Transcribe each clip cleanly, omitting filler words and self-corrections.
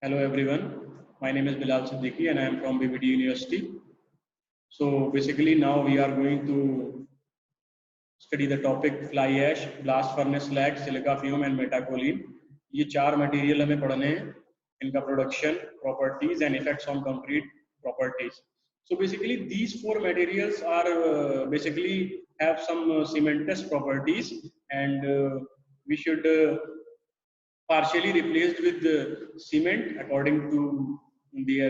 Hello everyone, my name is Bilal Siddiqui and I am from BBD University. So basically now we are going to study the topic fly ash, blast furnace slag, silica fume and metacholine. ये चार material हमें पढ़ने हैं, इनका production, properties and effects on concrete properties. So basically these four materials are basically have some cementous properties and we should partially replaced with cement according to their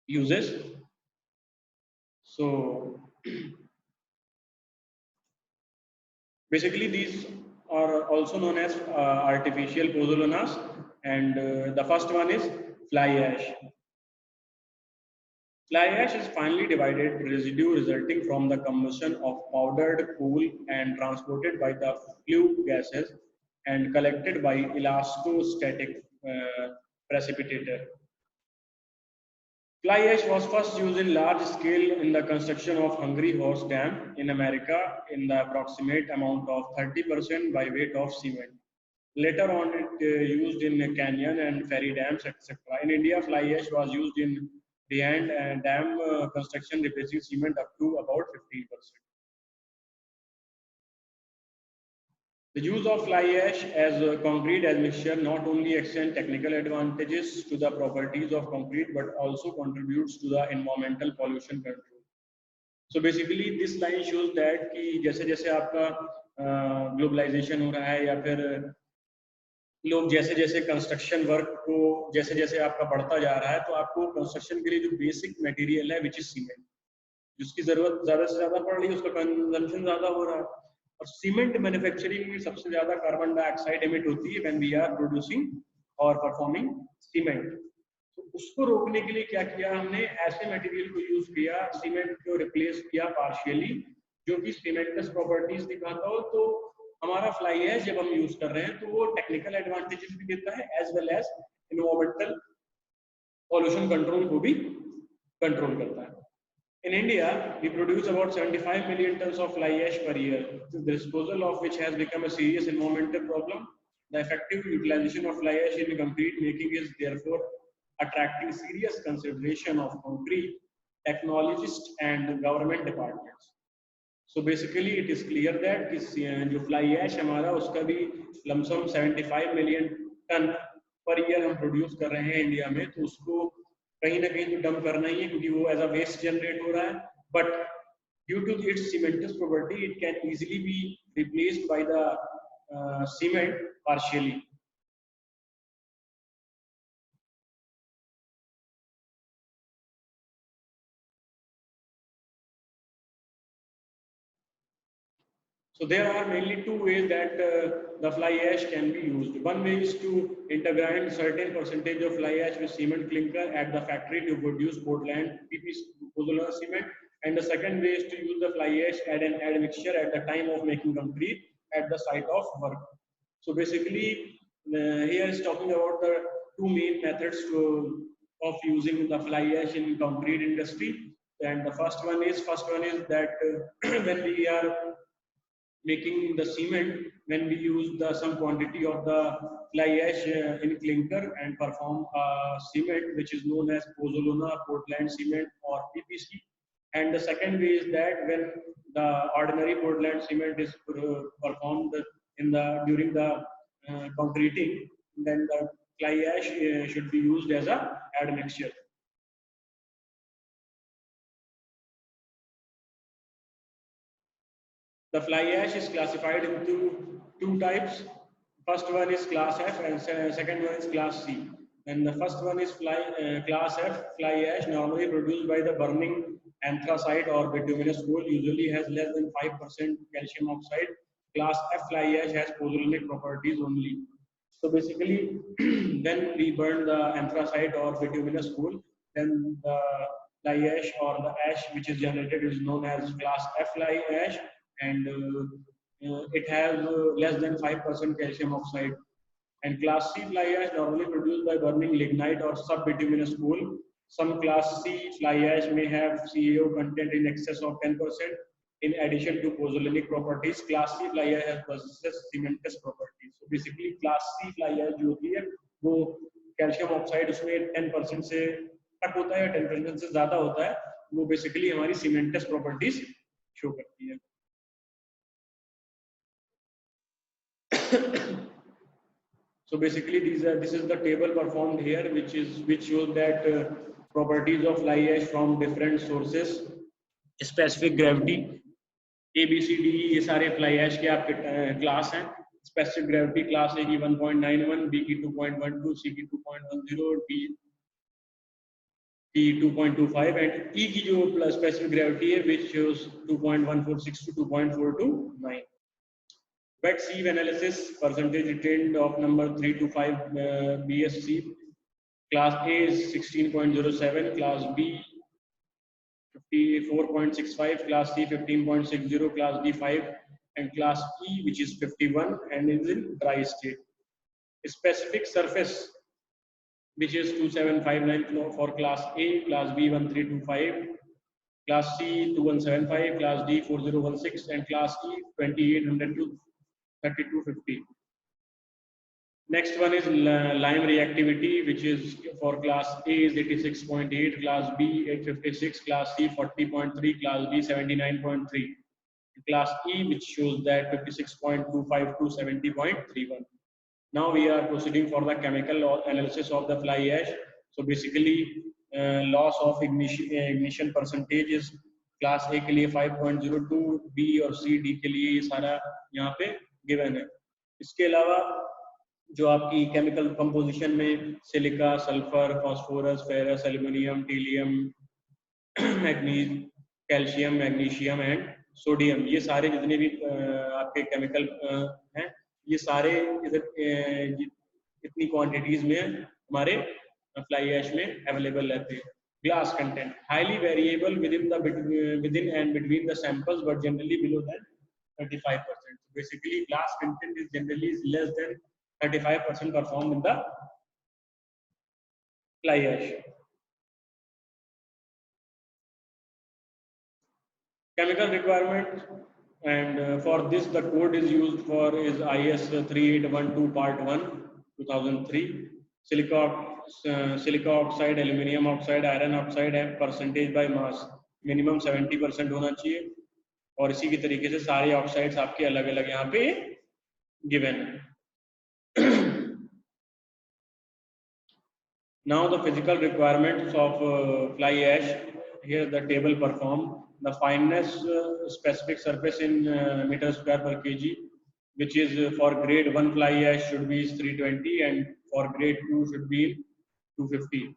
uses. So basically these are also known as artificial pozzolanas, and the first one is fly ash. Fly ash is finely divided residue resulting from the combustion of powdered coal and transported by the flue gases and collected by elastostatic precipitator. Fly ash was first used in large scale in the construction of Hungry Horse Dam in America in the approximate amount of 30% by weight of cement. Later on, it used in canyon and ferry dams, etc. In India, fly ash was used in dam construction, replacing cement up to about 15%. The use of fly ash as a concrete admixture not only extends technical advantages to the properties of concrete but also contributes to the environmental pollution control. So basically this line shows that कि जैसे जैसे आपका globalisation हो रहा है या फिर लोग जैसे जैसे कंस्ट्रक्शन वर्क को जैसे जैसे आपका बढ़ता जा रहा है तो आपको कंस्ट्रक्शन के लिए जो बेसिक मटेरियल है विच इज सीमेंट, जिसकी जरूरत ज्यादा से ज्यादा पड़ रही है, उसका कंजम्पशन ज्यादा हो रहा है। और सीमेंट मैन्युफैक्चरिंग में सबसे ज्यादा कार्बन डाइऑक्साइड एमिट होती है व्हेन वी आर प्रोड्यूसिंग और परफॉर्मिंग सीमेंट। तो उसको रोकने के लिए क्या किया हमने, ऐसे मटेरियल को यूज किया, सीमेंट को रिप्लेस किया पार्शियली, जो कि सीमेंटस प्रॉपर्टीज दिखाता हो। तो हमारा फ्लाई एश जब हम यूज कर रहे हैं तो वो टेक्निकल एडवांटेजेस भी देता है as well as environmental pollution control को भी कंट्रोल करता है। In India, we produce about 75 million tons of fly ash per year, the disposal of which has become a serious environmental problem. The effective utilization of fly ash in concrete making is therefore attracting serious consideration of concrete technologists and government departments. So basically, it is clear that जो fly ash हमारा उसका भी lump sum 75 million ton per year हम produce कर रहे हैं India में, तो उसको कहीं ना कहीं तो डंप करना ही है क्योंकि वो एज अ वेस्ट जनरेट हो रहा है। But due to its cementitious property it can easily be replaced by the cement partially. So there are mainly two ways that the fly ash can be used. One way is to intergrind certain percentage of fly ash with cement clinker at the factory to produce Portland PP pozzolana cement. And the second way is to use the fly ash as an admixture at the time of making concrete at the site of work. So basically, here is talking about the two main methods of using the fly ash in concrete industry. And the first one is that when we are making the cement, when we use the some quantity of the fly ash in clinker and perform cement which is known as pozzolana, Portland cement or PPC. And the second way is that when the ordinary Portland cement is performed in the during the concreting, then the fly ash should be used as a admixture. The fly ash is classified into two types. First one is class F and second one is class C. And the first one is class F fly ash, normally produced by the burning anthracite or bituminous coal, usually has less than 5% calcium oxide. Class F fly ash has pozzolanic properties only. So basically, when we burn the anthracite or bituminous coal, then the fly ash or the ash which is generated is known as class F fly ash, and it has less than 5% calcium oxide. And class C fly ash normally produced by burning lignite or sub-bituminous coal. Some class C fly ash may have CaO content in excess of 10%. In addition to pozzolanic properties, class C fly ash has possesses cementous properties. So basically, class C fly ash जो होती है वो calcium oxide उसमें 10% से तक होता है या 10% से ज्यादा होता है, वो बेसिकली हमारी सीमेंटस प्रॉपर्टीज शो करती है। So basically this is the table performed here which shows that properties of fly ash from different sources, specific gravity, A B C D ये सारे fly ash के आपके क्लास हैं। Specific gravity class A की 1.91, B की 2.12, C की 2.10, D की 2.25 and E की जो स्पेसिफिक ग्रेविटी है which shows 2.146 to 2.429. Wet sieve analysis percentage retained of number 3 to 5 BSC. Class A is 16.07, Class B 54.65, Class C 15.60, Class D 5, and Class E which is 51 and is in dry state. Specific surface which is 2759 for Class A, Class B 1325, Class C 2175, Class D 4016, and Class E 2800 to 3250. Next one is lime reactivity, which is for Class A is 86.8, Class B 856, Class C 40.3, Class D 79.3, Class E which shows that 56.25 to 70.31. Now we are proceeding for the chemical analysis of the fly ash. So basically loss of ignition percentage is Class A के लिए 5.02, B और C, D के लिए ये सारा यहाँ पे given है। इसके अलावा जो आपकी केमिकल कंपोजिशन में silica, sulphur, phosphorus, ferrous, aluminium, thallium, manganese, calcium, magnesium and sodium, ये सारे जितने भी आपके केमिकल हैं ये सारे इधर इतनी क्वांटिटीज में हमारे फ्लाई ऐश में अवेलेबल रहते हैं। Glass content highly variable within and between the samples but generally below than 35%. Basically glass content is generally less than 35% performed in the fly ash. Chemical requirement, and for this the code is used for is IS 3812 part 1 2003. Silica oxide, aluminium oxide, iron oxide है percentage by mass minimum 70% होना चाहिए, और इसी की तरीके से सारे oxides आपके अलग अलग यहाँ पे गिवन है। Now the physical requirements of fly ash, here the table performed. The fineness specific surface in meter square per kg, which is for grade 1 fly ash should be 320 and for grade 2 should be 250.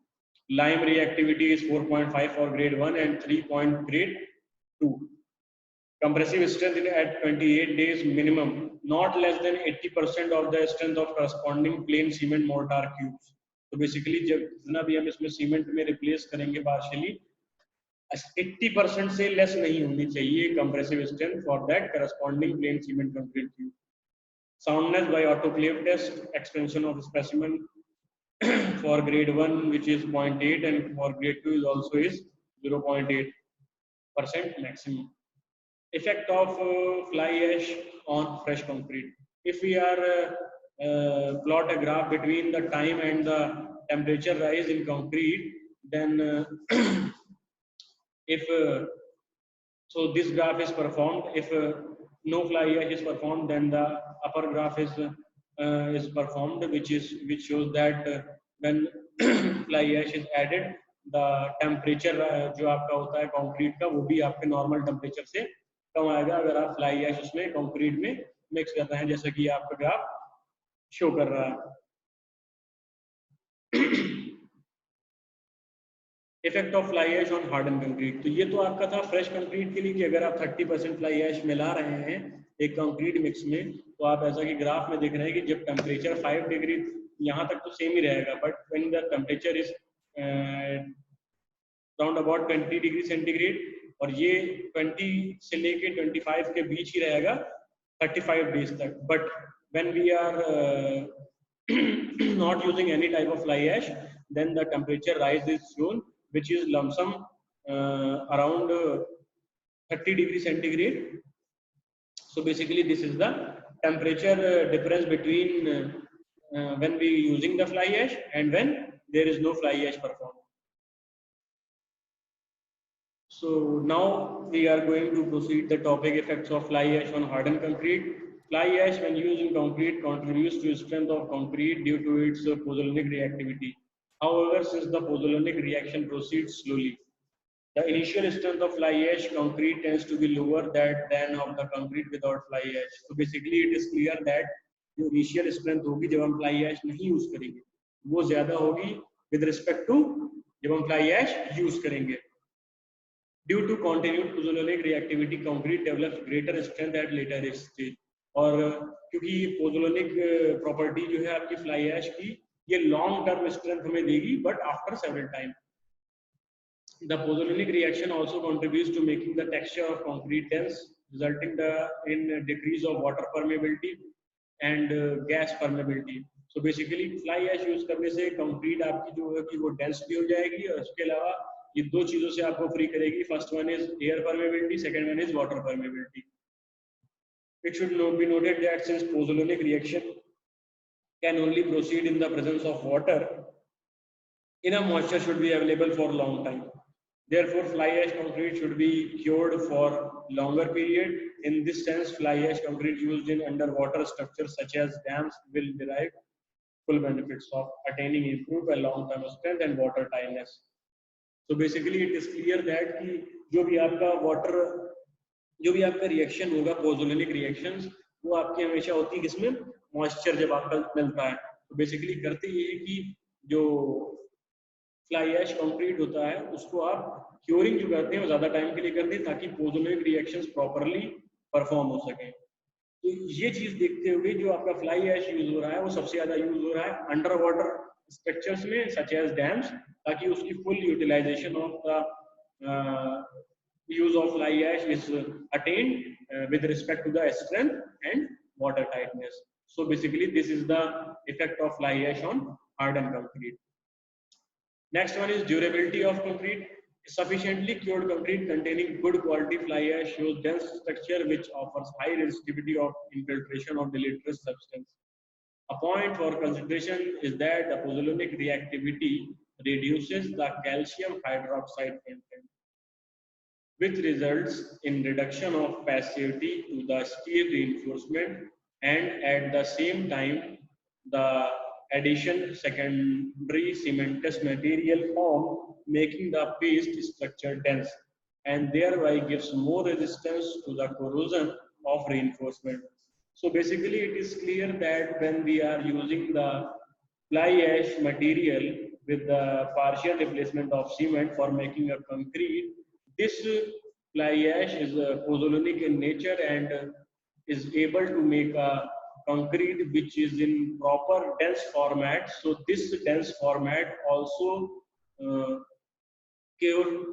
Lime reactivity is 4.5 for grade 1 and 3 point grade 2. Compressive strength at 28 days minimum, not less than 80% of the strength of corresponding plain cement mortar cubes. तो basically जब जितना भी हम इसमें cement में replace करेंगे partially 80% से less नहीं होनी चाहिए compressive strength for that corresponding plain cement concrete cube. Soundness by autoclave test, expansion of specimen for grade 1 which is 0.8 and for grade 2 is also is 0.8% maximum. Effect of fly ash on fresh concrete. If we are plot a graph between the time and the temperature rise in concrete, then if so this graph is performed, if no fly ash is performed, then the upper graph is performed, which shows that when fly ash is added, the temperature जो आपका होता है concrete का वो भी आपके normal temperature से कम आएगा अगर आप fly ash उसमें concrete में मिक्स करते हैं, जैसा कि आपका ग्राफ शो कर रहा है। Effect of fly ash on harden concrete, तो ये तो आपका था फ्रेश कंक्रीट के लिए कि अगर आप 30% फ्लाई ऐश मिला रहे हैं एक कंक्रीट मिक्स में, तो आप ऐसा कि ग्राफ में देख रहे हैं कि जब टेम्परेचर 5 डिग्री यहाँ तक तो सेम ही रहेगा, but when the temperature is round about 20 degree centigrade और ये 20 से लेके 25 के बीच ही रहेगा 35 डेज तक, but when we are not using any type of fly ash, then the temperature rise is shown, which is lump sum around 30 degree centigrade. So basically this is the temperature difference between when we using the fly ash and when there is no fly ash performed. So now we are going to proceed the topic effects of fly ash on hardened concrete. Fly ash when used in concrete contributes to strength of concrete due to its pozzolanic reactivity. However, since the pozzolanic reaction proceeds slowly, the initial strength of fly ash concrete tends to be lower than of the concrete without fly ash. So basically it is clear that जो initial strength होगी जब हम fly ash नहीं use करेंगे वो ज़्यादा होगी with respect to जब हम fly ash use करेंगे. Due to continued pozzolanic reactivity, concrete develops greater strength at later stage. और क्योंकि ये pozzolanic property जो है आपकी fly ash की ये long term strength हमें देगी but after several time. The pozzolanic reaction also contributes to making the texture of concrete dense, resulting in decrease of water permeability and gas permeability. So basically fly ash use करने से concrete आपकी जो है कि वो dense भी हो जाएगी और उसके अलावा ये दो चीजों से आपको free करेगी. First one is air permeability, second one is water permeability. It should be noted that since pozzolanic reaction can only proceed in the presence of water, enough moisture should be available for a long time. Therefore, fly ash concrete should be cured for longer period. In this sense, fly ash concrete used in underwater structures such as dams will derive full benefits of attaining improved and long-term strength and water tightness. So basically, it is clear that कि जो भी आपका water जो भी आपका reaction होगा पोज़ोलैनिक reactions वो आपकी हमेशा होती है किसमें मॉइस्चर जब आपका मिलता है तो बेसिकली करते ये है कि जो फ्लाई ऐश कंक्रीट होता है उसको आप क्योरिंग जो करते हैं वो ज्यादा टाइम के लिए करते हैं ताकि पोज़ोलैनिक रिएक्शंस प्रॉपर्ली परफॉर्म हो सके. तो ये चीज देखते हुए जो आपका फ्लाई ऐश यूज हो रहा है वो सबसे ज्यादा यूज हो रहा है अंडर वाटर स्ट्रक्चर्स में सच एज डैम्स ताकि उसकी full utilization of the use of fly ash is attained with respect to the strength and water tightness. So basically this is the effect of fly ash on hardened concrete. Next one is durability of concrete. Sufficiently cured concrete containing good quality fly ash shows dense structure which offers high resistivity of infiltration of deleterious substance. A point for consideration is that the pozzolanic reactivity reduces the calcium hydroxide content, which results in reduction of passivity to the steel reinforcement and at the same time the addition secondary cementous material form making the paste structure dense and thereby gives more resistance to the corrosion of reinforcement. So basically it is clear that when we are using the fly ash material with the partial replacement of cement for making a concrete, this fly ash is pozzolanic in nature and is able to make a concrete which is in proper dense format. So this dense format also uh, cure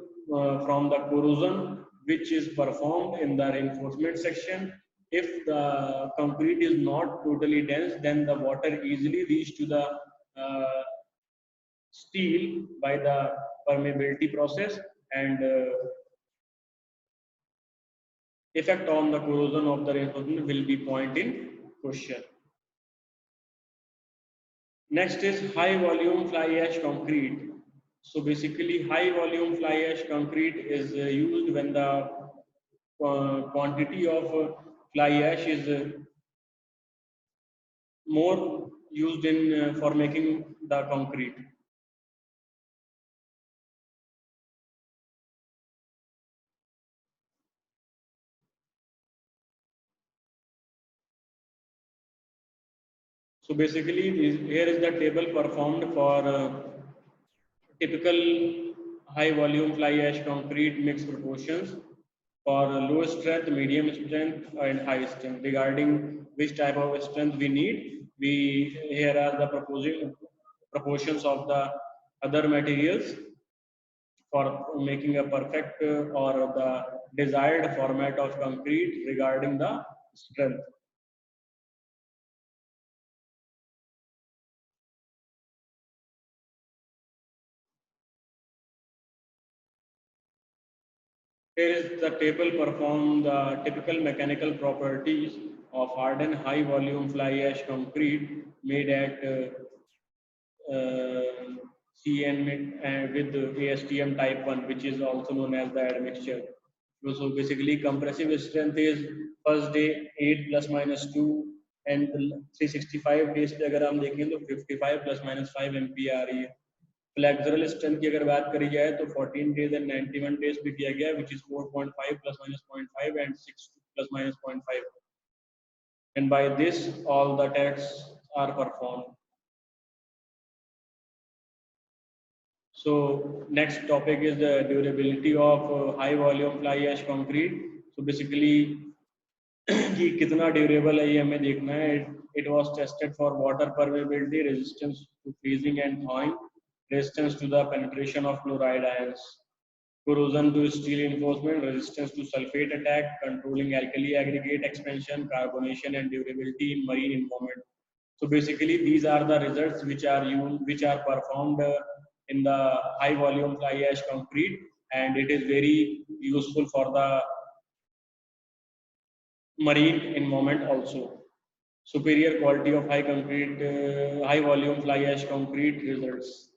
from the corrosion which is performed in the reinforcement section. If the concrete is not totally dense, then the water easily reach to the steel by the permeability process and effect on the corrosion of the reinforcement will be point in question. Next is high volume fly ash concrete. So basically high volume fly ash concrete is used when the quantity of fly ash is more used in for making the concrete. So basically here is the table performed for typical high volume fly ash concrete mix proportions for low strength, medium strength, and high strength. Regarding which type of strength we need, here are the proportions of the other materials for making a perfect or the desired format of concrete regarding the strength. Here is the table perform the typical mechanical properties of hardened high volume fly ash concrete made at CN with the ASTM type 1, which is also known as the admixture. So basically, compressive strength is first day 8 plus minus 2 and 365 days पे अगर हम देखें तो 55 plus minus 5 MPa आ रही है. Flexural strength की अगर बात करी जाए तो 14 days and 91 days पे किया गया, which is 4.5 plus minus 0.5 and 6 plus minus 0.5. And by this, all the tests are performed. So next topic is the durability of high volume fly ash concrete. So basically कि कितना durable है ये हमें देखना है. It was tested for water permeability, resistance to freezing and thawing, resistance to the penetration of chloride ions, corrosion to steel reinforcement, resistance to sulfate attack, controlling alkali aggregate expansion, carbonation and durability in marine environment. So basically, these are the results which are performed in the high volume fly ash concrete, and it is very useful for the marine environment also. Superior quality of high volume fly ash concrete results.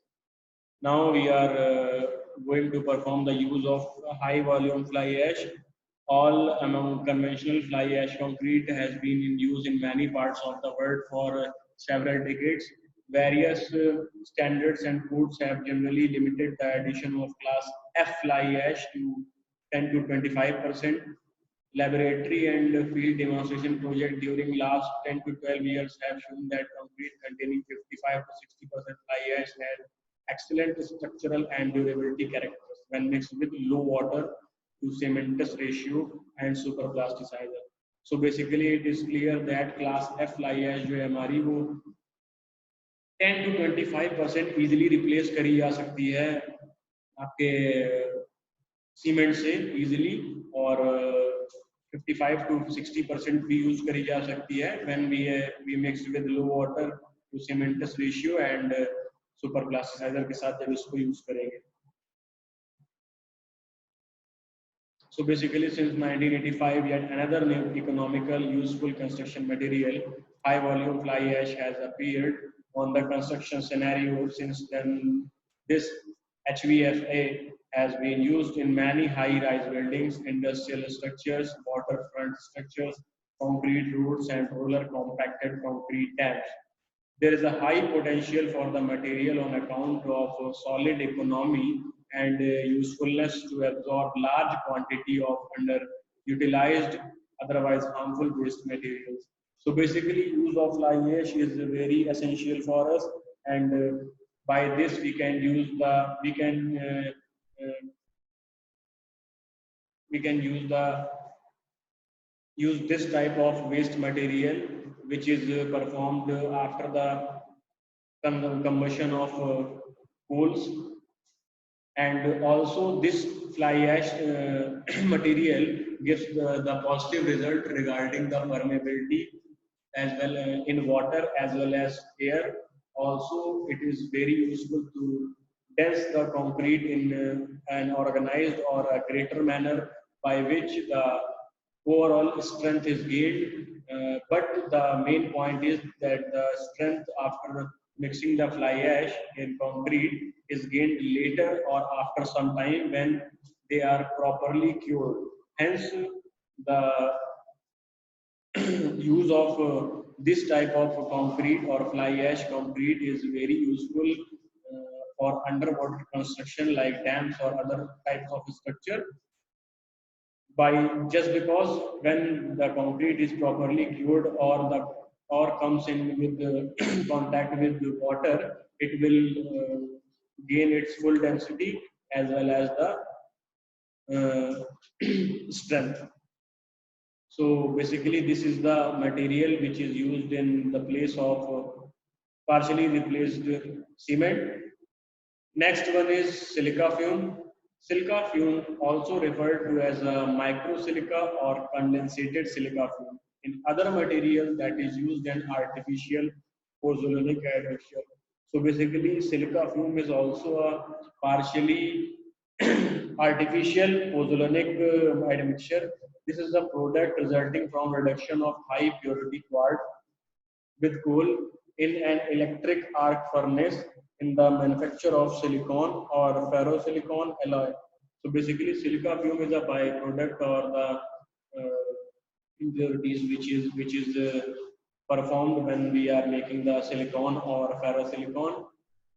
Now we are going to perform the use of high volume fly ash. All among conventional fly ash concrete has been in use in many parts of the world for several decades. Various standards and codes have generally limited the addition of class F fly ash to 10 to 25%. Laboratory and field demonstration projects during last 10 to 12 years have shown that concrete containing 55 to 60% fly ash has excellent structural and durability characters when mixed with low water to cementous ratio and super plasticizer. So basically it is clear that class F fly ash जो है हमारी वो 10 to 25% easily replace करी जा सकती है आपके cement से easily, और 55 to 60% भी यूज करी जा सकती है when we mix with low water to cementous ratio and super plasticizer के साथ जब इसको यूज करेंगे. So basically, since 1985, yet another new economical, useful construction material, high volume fly ash, has appeared on the construction scenario. Since then, this HVFA has been used in many high-rise buildings, industrial structures, waterfront structures, concrete roads, and roller compacted concrete dams. There is a high potential for the material on account of solid economy and usefulness to absorb large quantity of underutilized, otherwise harmful waste materials. So basically, use of fly ash is very essential for us, and by this uh, we can use this type of waste material which is performed after the combustion of coals, and also this fly ash material gives the positive result regarding the permeability as well in water as well as air. Also it is very useful to dense the concrete in an organized or a greater manner, by which the overall strength is gained. But the main point is that the strength after mixing the fly ash in concrete is gained later or after some time when they are properly cured. Hence, the use of this type of concrete or fly ash concrete is very useful for underwater construction like dams or other types of structure, by just because when the concrete is properly cured or comes in with the contact with the water, it will gain its full density as well as the strength. So basically, this is the material which is used in the place of partially replaced cement. Next one is silica fume. Silica fume, also referred to as a microsilica or condensated silica fume, in other materials that is used in artificial pozzolanic admixture. So basically, silica fume is also a partially Artificial pozzolanic admixture. This is a product resulting from reduction of high purity quartz with coal in an electric arc furnace in the manufacture of silicon or ferrosilicon alloy. So basically, silica fume is a byproduct or the impurities which is performed when we are making the silicon or ferrosilicon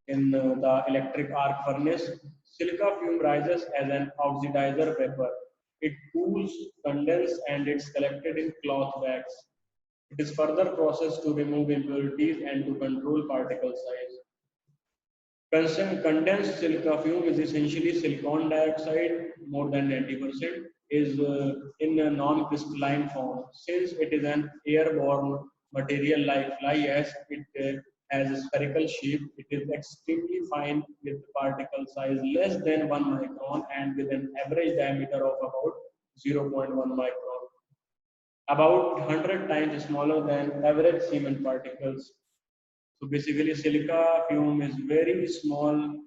in the electric arc furnace. Silica fume rises as an oxidizer vapor. It cools, condenses, and it's collected in cloth bags. It is further processed to remove impurities and to control particle size. Condensed silica fume is essentially silicon dioxide, more than 90%, is in a non-crystalline form. Since it is an airborne material like fly ash, it has a spherical shape. It is extremely fine with particle size less than 1 micron and with an average diameter of about 0.1 micron, about 100 times smaller than average cement particles. So basically, silica fume is very small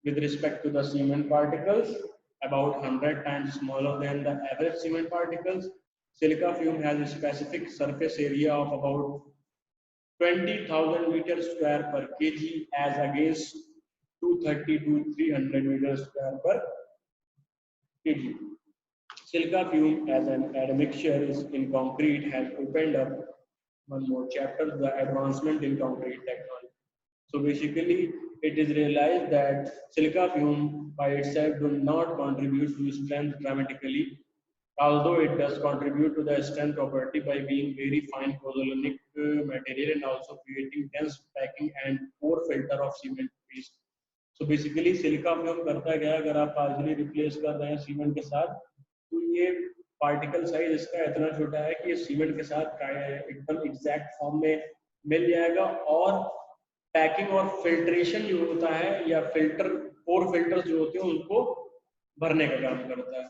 with respect to the cement particles, about 100 times smaller than the average cement particles. Silica fume has a specific surface area of about 20,000 meters square per kg as against 230 to 300 meters square per kg. Silica fume as an admixture is in concrete has opened up one more chapter, the advancement in concrete technology. So basically, it is realized that silica fume by itself do not contribute to strength dramatically, although it does contribute to the strength property by being very fine pozzolanic material and also creating dense packing and pore filter of cement paste. So basically silica fume करता क्या है, अगर आप पार्जली replace कर रहे हैं cement के साथ, तो ये पार्टिकल साइज इसका इतना छोटा है कि ये सीमेंट के साथ एकदम एग्जैक्ट फॉर्म में मिल जाएगा, और पैकिंग और फिल्ट्रेशन जो होता है या फिल्टर पोर फिल्टर्स जो होते हैं उनको भरने का काम करता है.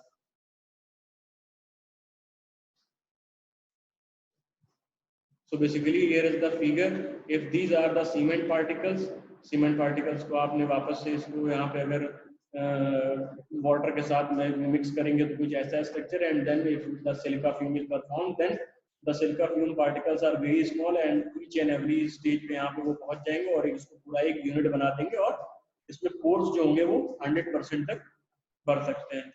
So basically here is the figure. If these are the cement particles को आपने वापस से इसको यहाँ पे अगर वाटर के साथ में मिक्स करेंगे तो कुछ ऐसा structure, and then if the silica fume is perform, then the silica fume particles are very small and each and every stage पे यहाँ पे वो पहुंच जाएंगे और इसको पूरा एक यूनिट बना देंगे, और इसमें पोर्स जो होंगे वो 100% तक भर सकते हैं.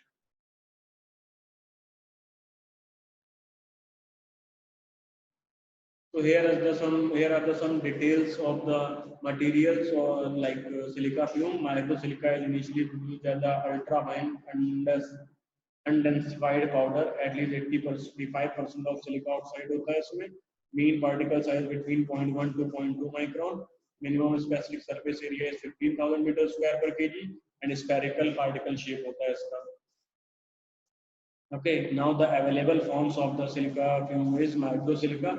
So here are the some details of the materials, or like silica fume. Microsilica is initially produced as the ultra fine undensified powder. At least 85% of silica oxide होता है इसमें. Mean particle size between 0.1 to 0.2 micron. Minimum specific surface area is 15,000 meters square per kg, and spherical particle shape होता है इसका. Okay, now the available forms of the silica fume is microsilica,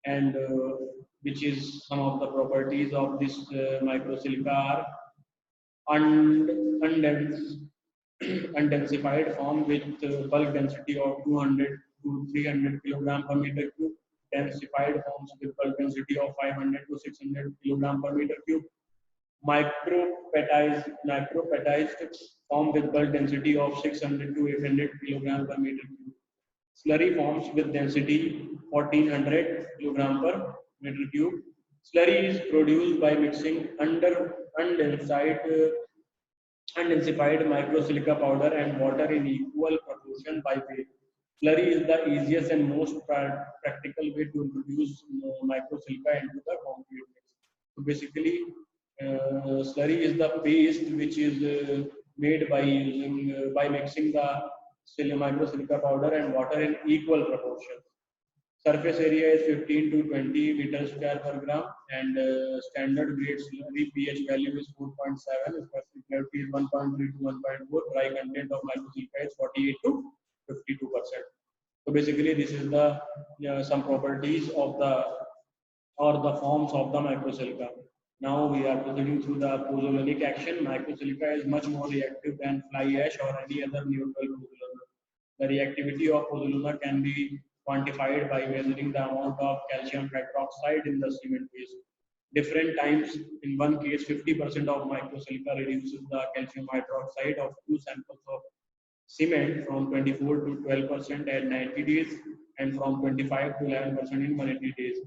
and which is some of the properties of this microsilica are undensified form with bulk density of 200 to 300 kilogram per meter cube, densified forms with bulk density of 500 to 600 kilogram per meter cube, micropetized form with bulk density of 600 to 800 kilogram per meter cube. Slurry forms with density 1400 kilogram per meter cube. Slurry is produced by mixing undensified microsilica powder and water in equal proportion by weight. Slurry is the easiest and most practical way to introduce microsilica into the concrete mix. So basically, slurry is the paste which is made by using by mixing the microsilica powder and water in equal proportion. Surface area is 15 to 20 meters square per gram, and standard grade slurry pH value is 4.7, specific gravity is 1.3 to 1.4, dry content of microsilica is 48 to 52%. So basically, this is the some properties of the or the forms of the microsilica. Now we are proceeding through the pozzolanic action. Microsilica is much more reactive than fly ash or any other neutral pozzolana. The reactivity of pozzolana can be quantified by measuring the amount of calcium hydroxide in the cement paste. different times. In one case, 50% of microsilica reduces the calcium hydroxide of two samples of cement from 24 to 12% at 90 days and from 25 to 11% in 180 days.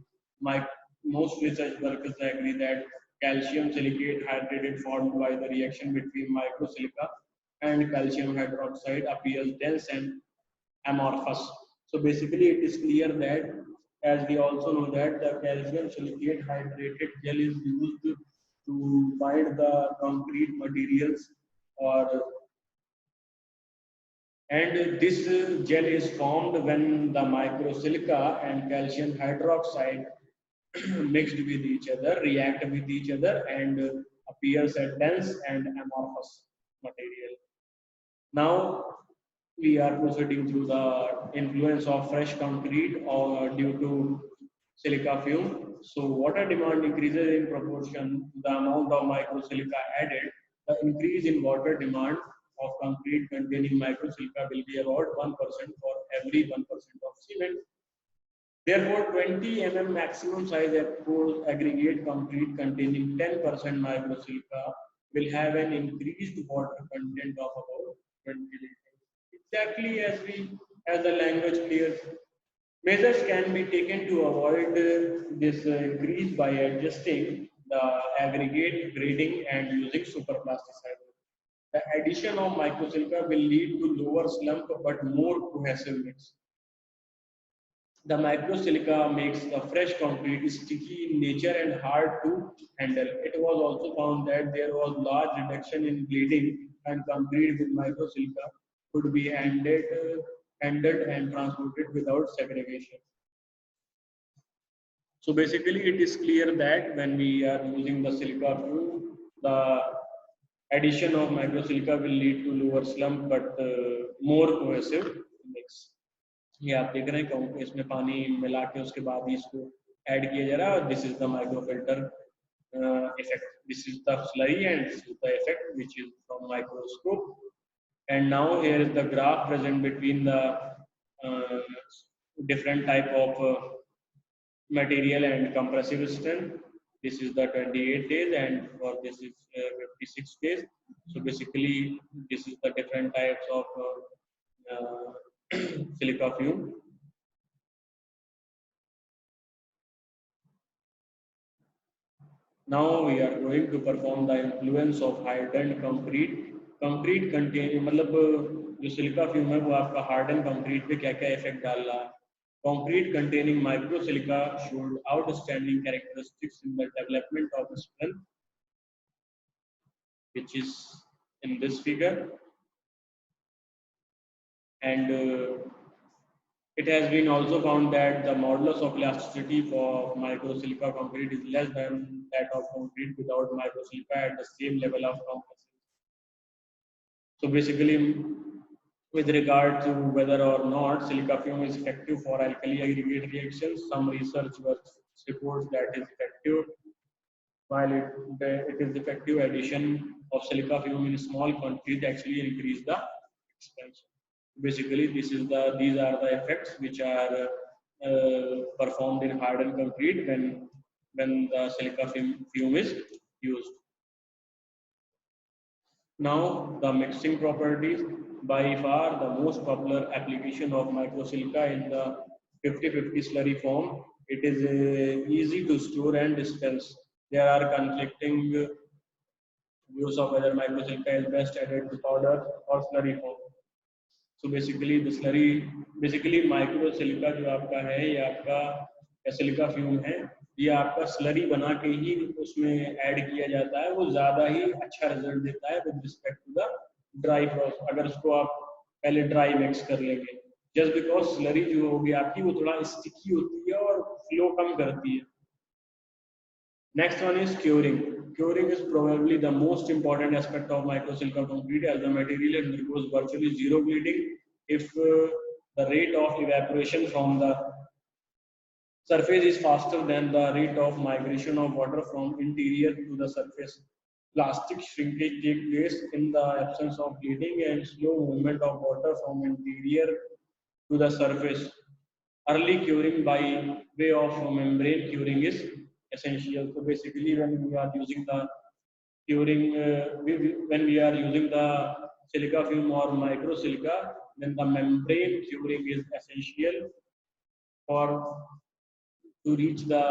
My, most research workers agree that calcium silicate hydrated formed by the reaction between microsilica and calcium hydroxide appears dense and amorphous. So basically, it is clear that, as we also know that the calcium silicate hydrated gel is used to bind the concrete materials, or and this gel is formed when the microsilica and calcium hydroxide mixed with each other, react with each other, and appears as dense and amorphous material. Now we are proceeding through the influence of fresh concrete or due to silica fume. So water demand increases in proportion to the amount of microsilica added. The increase in water demand of concrete containing microsilica will be about 1% for every 1% of cement. Therefore, 20 maximum size aggregate concrete containing 10% microsilica will have an increased water content of about 20 liters. Exactly as the language clears. Measures can be taken to avoid this increase by adjusting the aggregate grading and using superplasticizers. The addition of microsilica will lead to lower slump but more cohesive mix. The microsilica makes the fresh concrete sticky in nature and hard to handle. It was also found that there was large reduction in bleeding, and concrete with microsilica could be handled and transported without segregation. So basically, it is clear that when we are using the silica fuel, the addition of microsilica will lead to lower slump but more cohesive mix. ये आप देख रहे हैं कि इसमें पानी मिला के उसके बाद ही इसको ऐड किया जा रहा है. This is the microfilter effect. This is the slurry and this is the effect which is from microscope. And now here is the graph present between the uh, different type of material and compressive strength. This is the 28 days and for this is 56 days. So basically this is the different types of silica fume. Now we are going to perform the influence of hardened concrete. Concrete contain मतलब जो silica fume है वो आपका hardened concrete पे क्या क्या effect डाल रहा है. Concrete containing microsilica showed outstanding characteristics in the development of strength, which is in this figure, and it has been also found that the modulus of elasticity for microsilica concrete is less than that of concrete without microsilica at the same level of compression. So basically, with regard to whether or not silica fume is effective for alkali aggregate reactions, some research work reports that is effective. While it is effective, addition of silica fume in small quantity actually increase the expansion. Basically, these are the effects which are performed in hardened concrete when the silica fume is used. Now, the mixing properties. By far, the most popular application of microsilica in the 50-50 slurry form. It is easy to store and dispense. There are conflicting views of whether microsilica is best added to powder or slurry form. So basically, माइक्रोसिलिका जो आपका है ये आपका silica fume है, ये आपका slurry बना के ही उसमें ऐड किया जाता है. वो ज्यादा ही अच्छा रिजल्ट देता है with respect to the dry process. अगर उसको आप पहले ड्राई मिक्स कर लेंगे, जस्ट बिकॉज स्लरी जो होगी आपकी वो थोड़ा स्टिकी होती है और फ्लो कम करती है. Next one is curing. Curing is probably the most important aspect of microsilica concrete, as the material undergoes virtually zero bleeding if the rate of evaporation from the surface is faster than the rate of migration of water from interior to the surface. Plastic shrinkage takes place in the absence of bleeding and slow movement of water from interior to the surface. Early curing by way of membrane curing is essential. So basically, when we are using the curing, when we are using the silica fume or microsilica, then the membrane curing is essential for to reach the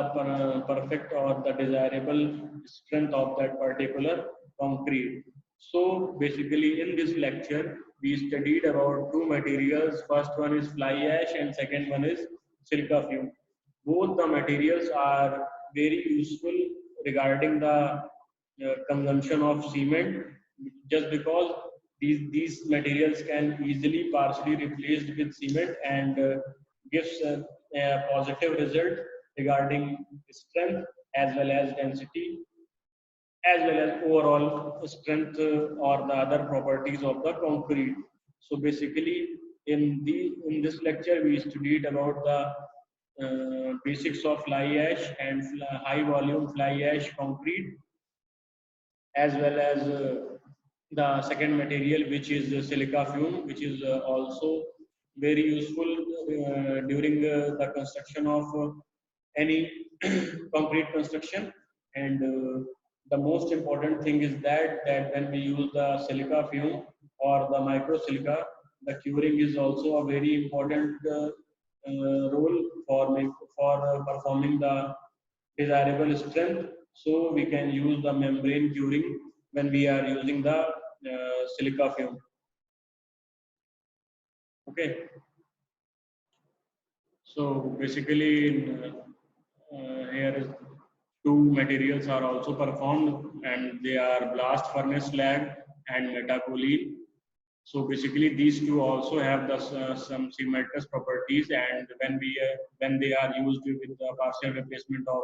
perfect or the desirable strength of that particular concrete. So basically in this lecture, we studied about two materials. First one is fly ash and second one is silica fume. Both the materials are very useful regarding the consumption of cement, just because these materials can easily partially replaced with cement and gives a positive result regarding strength as well as density as well as overall strength or the other properties of the concrete. So basically in this lecture we studied about the basics of fly ash and high volume fly ash concrete, as well as the second material, which is the silica fume, which is also very useful during the construction of any concrete construction. And the most important thing is that when we use the silica fume or the microsilica, the curing is also a very important role for performing the desirable strength. So we can use the membrane curing when we are using the silica fume. Okay. So basically, here is two materials are also performed, and they are blast furnace slag and metakaolin. So basically, these two also have the, some cementous properties, and when they are used with the partial replacement of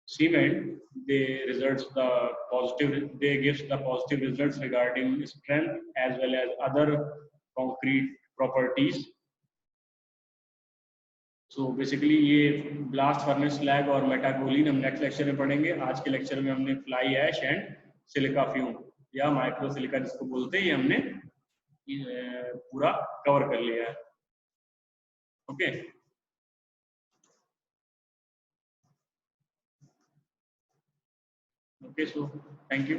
cement, they results the positive. They gives the positive results regarding strength as well as other concrete properties. So basically ये blast furnace slag और मेटाकोलिन हम next lecture में पढ़ेंगे. आज के lecture में हमने fly ash and silica fume या माइक्रो सिलिका जिसको बोलते हैं, ये हमने पूरा कवर कर लिया है. Okay. Okay, so thank you.